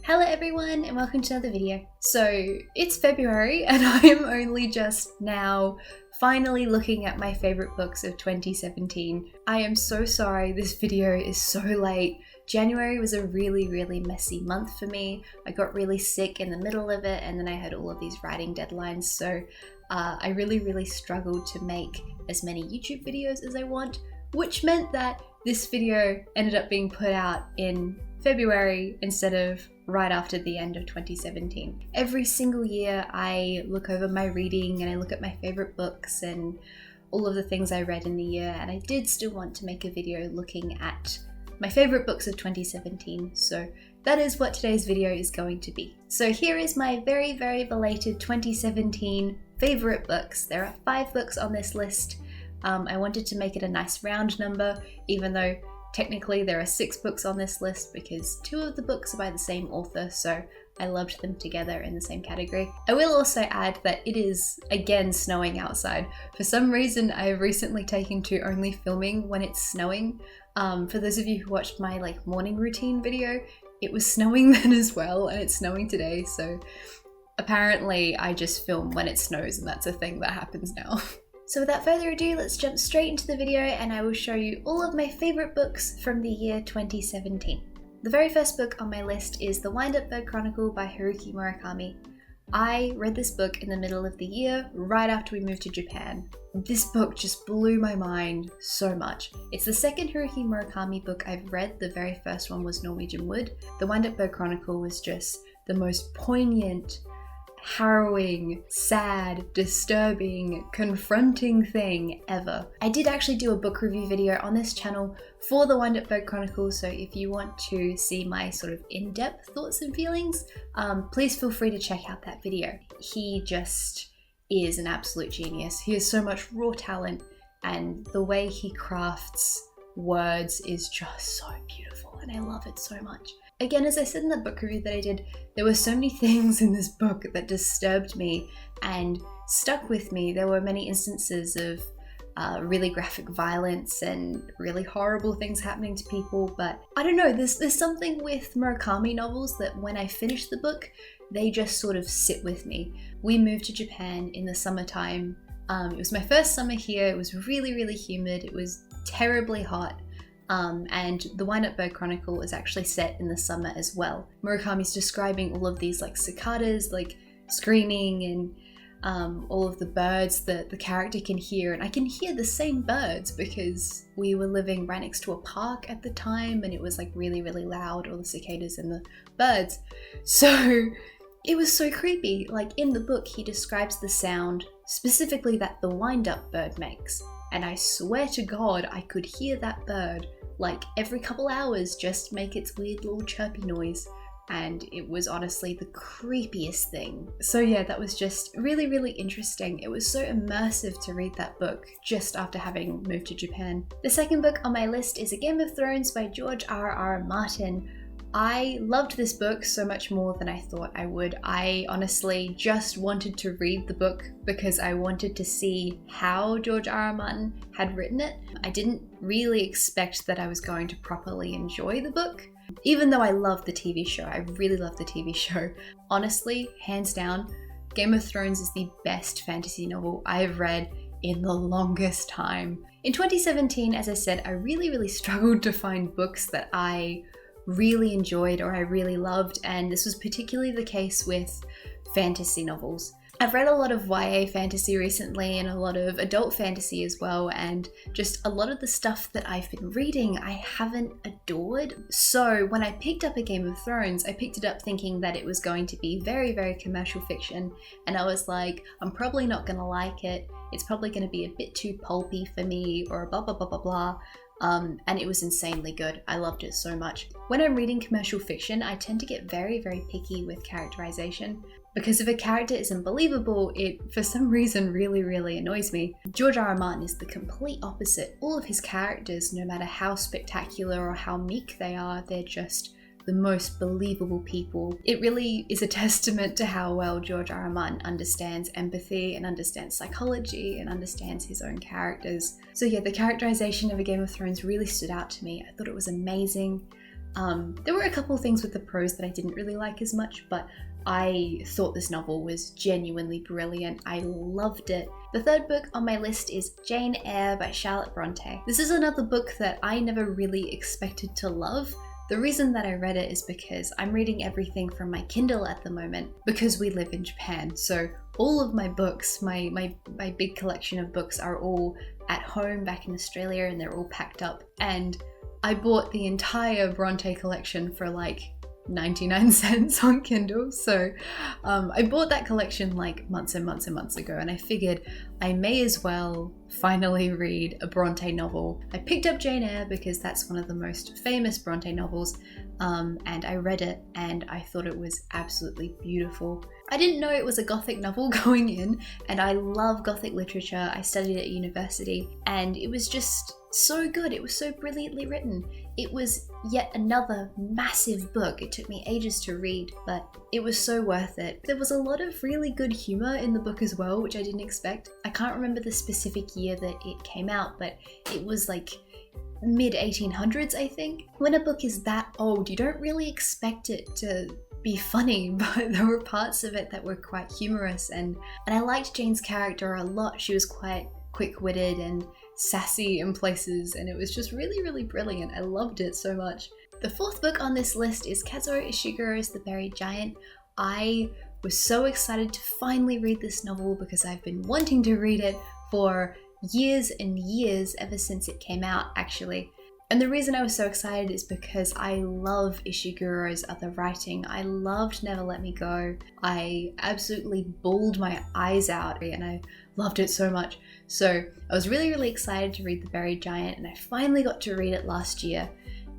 Hello everyone and welcome to another video. So it's February and I am only just now finally looking at my favourite books of 2017. I am so sorry this video is so late. January was a really messy month for me. I got really sick in the middle of it and then I had all of these writing deadlines, so I really struggled to make as many YouTube videos as I want, which meant that this video ended up being put out in February instead of right after the end of 2017. Every single year I look over my reading and I look at my favorite books and all of the things I read in the year, and I did still want to make a video looking at my favorite books of 2017, so that is what today's video is going to be. So here is my very belated 2017 favorite books. There are 5 books on this list. I wanted to make it a nice round number, even though technically there are 6 books on this list because 2 of the books are by the same author, so I lumped them together in the same category. I will also add that it is again snowing outside. For some reason I have recently taken to only filming when it's snowing. For those of you who watched my morning routine video, it was snowing then as well, and it's snowing today, so apparently I just film when it snows and that's a thing that happens now. So without further ado, let's jump straight into the video and I will show you all of my favourite books from the year 2017. The very first book on my list is The Wind-Up Bird Chronicle by Haruki Murakami. I read this book in the middle of the year, right after we moved to Japan. This book just blew my mind so much. It's the second Haruki Murakami book I've read. The very first one was Norwegian Wood. The Wind-Up Bird Chronicle was just the most poignant, harrowing, sad, disturbing, confronting thing ever. I did actually do a book review video on this channel for The Wind-Up Bird Chronicle, so if you want to see my sort of in-depth thoughts and feelings, please feel free to check out that video. He just is an absolute genius. He has so much raw talent and the way he crafts words is just so beautiful and I love it so much. Again, as I said in the book review that I did, there were so many things in this book that disturbed me and stuck with me. There were many instances of really graphic violence and really horrible things happening to people, but I don't know, there's something with Murakami novels that when I finish the book, they just sort of sit with me. We moved to Japan in the summertime. It was my first summer here. It was really humid. It was terribly hot. And The Wind-Up Bird Chronicle is actually set in the summer as well. Murakami's describing all of these cicadas screaming and all of the birds that the character can hear, and I can hear the same birds because we were living right next to a park at the time and it was really loud, all the cicadas and the birds. So it was so creepy. In the book he describes the sound specifically that the wind-up bird makes, and I swear to God I could hear that bird every couple hours just make its weird little chirpy noise, and it was honestly the creepiest thing. So yeah, that was just really interesting. It was so immersive to read that book just after having moved to Japan. The second book on my list is A Game of Thrones by George R.R. Martin. I loved this book so much more than I thought I would. I honestly just wanted to read the book because I wanted to see how George R.R. Martin had written it. I didn't really expect that I was going to properly enjoy the book, even though I love the TV show. I really love the TV show. Honestly, hands down, Game of Thrones is the best fantasy novel I've read in the longest time. In 2017, as I said, I really struggled to find books that I really enjoyed or I really loved, and this was particularly the case with fantasy novels. I've read a lot of YA fantasy recently and a lot of adult fantasy as well, and just a lot of the stuff that I've been reading I haven't adored. So when I picked up A Game of Thrones, I picked it up thinking that it was going to be very commercial fiction, and I was like, I'm probably not gonna like it. It's probably gonna be a bit too pulpy for me or blah blah. And it was insanely good. I loved it so much. When I'm reading commercial fiction, I tend to get very picky with characterization, because if a character isn't believable, it for some reason really annoys me. George R.R. Martin is the complete opposite. All of his characters, no matter how spectacular or how meek they are, they're just the most believable people. It really is a testament to how well George R.R. Martin understands empathy and understands psychology and understands his own characters. So yeah, the characterization of A Game of Thrones really stood out to me. I thought it was amazing. There were a couple of things with the prose that I didn't really like as much, but I thought this novel was genuinely brilliant. I loved it. The third book on my list is Jane Eyre by Charlotte Bronte. This is another book that I never really expected to love. The reason that I read it is because I'm reading everything from my Kindle at the moment because we live in Japan. So all of my books, my big collection of books are all at home back in Australia and they're all packed up. And I bought the entire Bronte collection for like 99 cents on Kindle. So I bought that collection like months and months and months ago, and I figured I may as well finally read a Bronte novel. I picked up Jane Eyre because that's one of the most famous Bronte novels, and I read it and I thought it was absolutely beautiful. I didn't know it was a Gothic novel going in, and I love Gothic literature. I studied at university and it was just so good. It was so brilliantly written. It was yet another massive book. It took me ages to read, but it was so worth it. There was a lot of really good humor in the book as well, which I didn't expect. I can't remember the specific year that it came out, but it was like mid 1800s, I think. When a book is that old, you don't really expect it to be funny, but there were parts of it that were quite humorous, and I liked Jane's character a lot. She was quite quick-witted and sassy in places, and it was just really, really brilliant. I loved it so much. The fourth book on this list is Kazuo Ishiguro's The Buried Giant. I was so excited to finally read this novel because I've been wanting to read it for years and years, ever since it came out actually. And the reason I was so excited is because I love Ishiguro's other writing. I loved Never Let Me Go. I absolutely bawled my eyes out and I loved it so much. So I was really, really excited to read The Buried Giant, and I finally got to read it last year.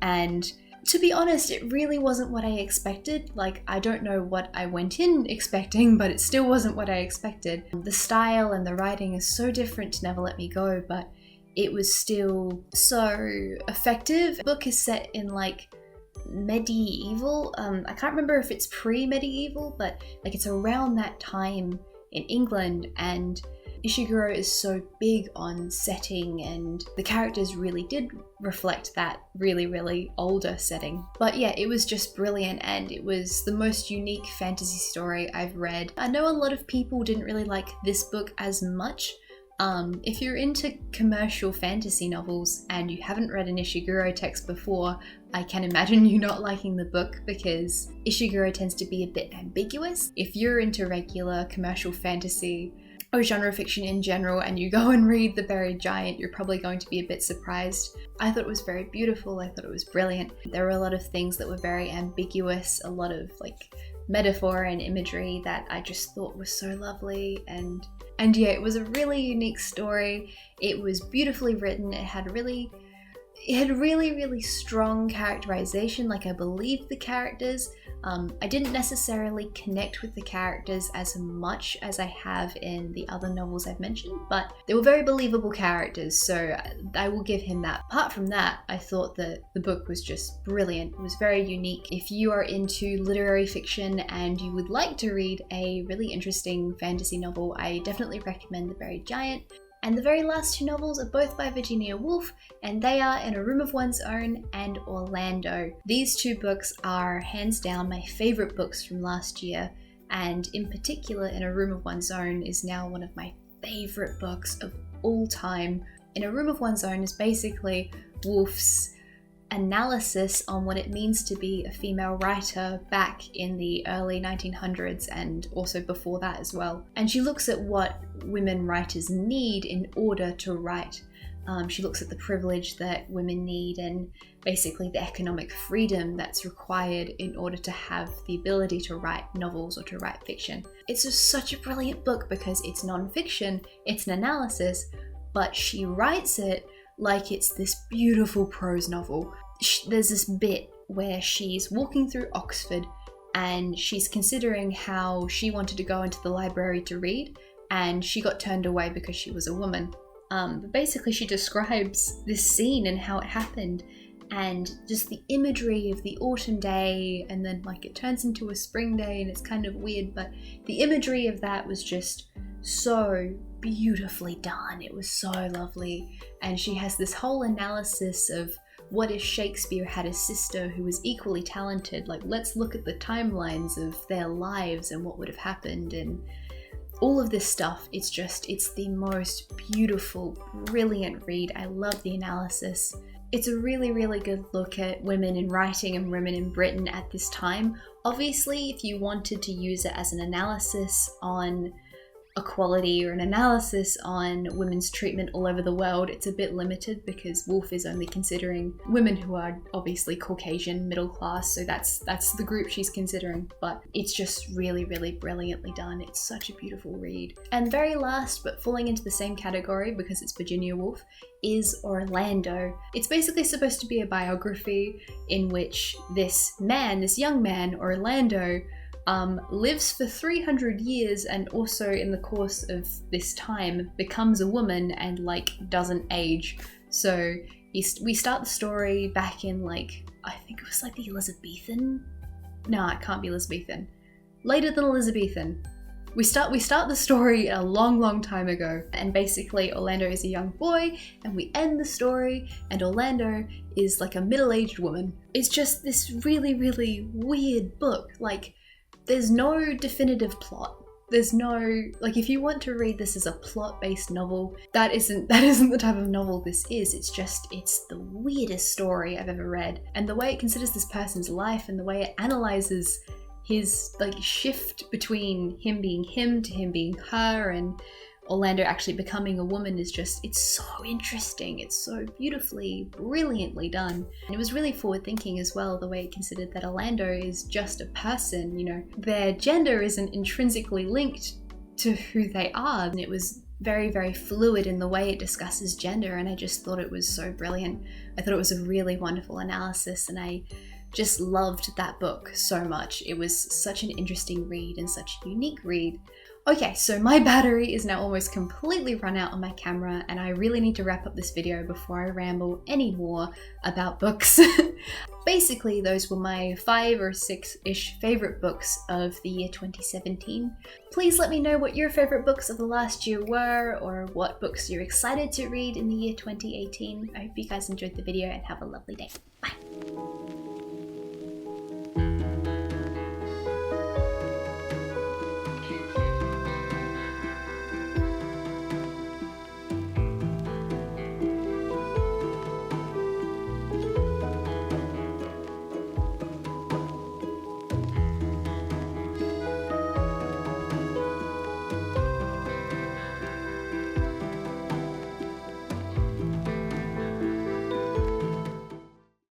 And to be honest, it really wasn't what I expected. Like, I don't know what I went in expecting, but it still wasn't what I expected. The style and the writing is so different to Never Let Me Go, but it was still so effective. The book is set in like medieval. I can't remember if it's pre-medieval, but like it's around that time in England, and Ishiguro is so big on setting, and the characters really did reflect that really, really older setting. But yeah, it was just brilliant, and it was the most unique fantasy story I've read. I know a lot of people didn't really like this book as much. If you're into commercial fantasy novels and you haven't read an Ishiguro text before, I can imagine you not liking the book because Ishiguro tends to be a bit ambiguous. If you're into regular commercial fantasy or genre fiction in general and you go and read The Buried Giant, you're probably going to be a bit surprised. I thought it was very beautiful. I thought it was brilliant. There were a lot of things that were very ambiguous, a lot of like metaphor and imagery that I just thought was so lovely, and yeah, it was a really unique story. It was beautifully written. It had really, really strong characterization. Like, I believed the characters. I didn't necessarily connect with the characters as much as I have in the other novels I've mentioned, but they were very believable characters, so I will give him that. Apart from that, I thought that the book was just brilliant. It was very unique. If you are into literary fiction and you would like to read a really interesting fantasy novel, I definitely recommend The Buried Giant. And the very last two novels are both by Virginia Woolf, and they are In a Room of One's Own and Orlando. These two books are hands down my favourite books from last year, and in particular In a Room of One's Own is now one of my favourite books of all time. In a Room of One's Own is basically Woolf's analysis on what it means to be a female writer back in the early 1900s and also before that as well. And she looks at what women writers need in order to write. She looks at the privilege that women need and basically the economic freedom that's required in order to have the ability to write novels or to write fiction. It's just such a brilliant book because it's non-fiction, it's an analysis, but she writes it like it's this beautiful prose novel. There's this bit where she's walking through Oxford and she's considering how she wanted to go into the library to read and she got turned away because she was a woman. But basically she describes this scene and how it happened and just the imagery of the autumn day, and then like it turns into a spring day and it's kind of weird, but the imagery of that was just so beautifully done. It was so lovely, and she has this whole analysis of what if Shakespeare had a sister who was equally talented? Like, let's look at the timelines of their lives and what would have happened, and all of this stuff. It's the most beautiful, brilliant read. I love the analysis. It's a really, really good look at women in writing and women in Britain at this time. Obviously, if you wanted to use it as an analysis on equality or an analysis on women's treatment all over the world, it's a bit limited because Woolf is only considering women who are obviously Caucasian, middle class, so that's the group she's considering, but it's just really, really brilliantly done. It's such a beautiful read. And very last, but falling into the same category because it's Virginia Woolf, is Orlando. It's basically supposed to be a biography in which this young man, Orlando, lives for 300 years and also in the course of this time becomes a woman and like doesn't age. So we start the story back in like, I think it was like the Elizabethan? No, it can't be Elizabethan. Later than Elizabethan. We start the story a long, long time ago, and basically Orlando is a young boy, and we end the story, and Orlando is like a middle-aged woman. It's just this really, really weird book. Like, there's no definitive plot. There's no, like, if you want to read this as a plot-based novel, that isn't the type of novel this is. It's the weirdest story I've ever read. And the way it considers this person's life and the way it analyzes his like shift between him being him to him being her and Orlando actually becoming a woman is it's so interesting. It's so beautifully, brilliantly done. And it was really forward thinking as well, the way it considered that Orlando is just a person, you know, their gender isn't intrinsically linked to who they are. And it was very, very fluid in the way it discusses gender, and I just thought it was so brilliant. I thought it was a really wonderful analysis, and I just loved that book so much. It was such an interesting read and such a unique read. Okay, so my battery is now almost completely run out on my camera, and I really need to wrap up this video before I ramble any more about books. Basically, those were my 5 or 6-ish favourite books of the year 2017. Please let me know what your favourite books of the last year were, or what books you're excited to read in the year 2018. I hope you guys enjoyed the video and have a lovely day. Bye!